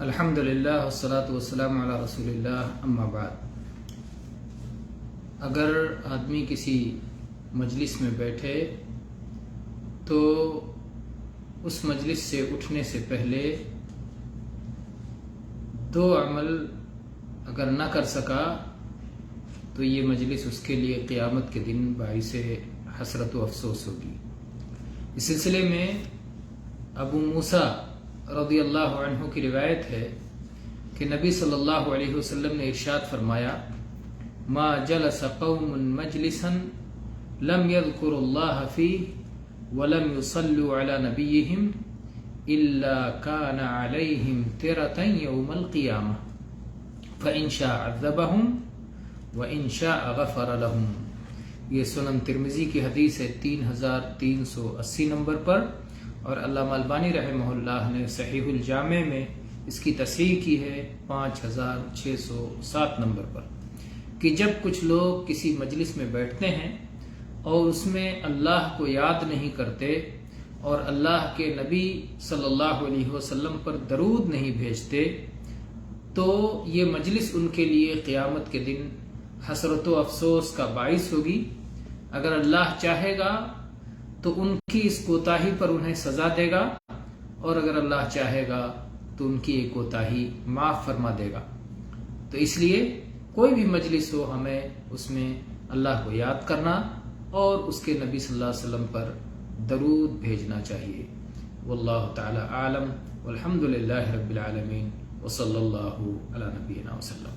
الحمدللہ والصلاۃ والسلام علی رسول اللہ، اما بعد۔ اگر آدمی کسی مجلس میں بیٹھے تو اس مجلس سے اٹھنے سے پہلے دو عمل اگر نہ کر سکا تو یہ مجلس اس کے لیے قیامت کے دن باعث حسرت و افسوس ہوگی۔ اس سلسلے میں ابو موسیٰ رضی اللہ عنہ کی روایت ہے کہ نبی صلی اللہ علیہ وسلم نے ارشاد فرمایا: ما جلس قوم مجلسا لم يذكروا الله فيه ولم يصلوا على نبيهم الا كان عليهم ترة يوم القيامة فإن شاء عذبهم وإن شاء غفر لهم۔ یہ سنن ترمذی کی حدیث ہے 3380 نمبر پر، اور علامہ البانی رحمہ اللہ نے صحیح الجامع میں اس کی تصحیح کی ہے 5607 نمبر پر، کہ جب کچھ لوگ کسی مجلس میں بیٹھتے ہیں اور اس میں اللہ کو یاد نہیں کرتے اور اللہ کے نبی صلی اللہ علیہ وسلم پر درود نہیں بھیجتے، تو یہ مجلس ان کے لیے قیامت کے دن حسرت و افسوس کا باعث ہوگی۔ اگر اللہ چاہے گا تو ان کی اس کوتاہی پر انہیں سزا دے گا، اور اگر اللہ چاہے گا تو ان کی یہ کوتاہی معاف فرما دے گا۔ تو اس لیے کوئی بھی مجلس ہو، ہمیں اس میں اللہ کو یاد کرنا اور اس کے نبی صلی اللہ علیہ وسلم پر درود بھیجنا چاہیے۔ واللہ تعالی عالم، والحمد للہ رب العالمین، وصلی اللہ علی نبینا وسلم۔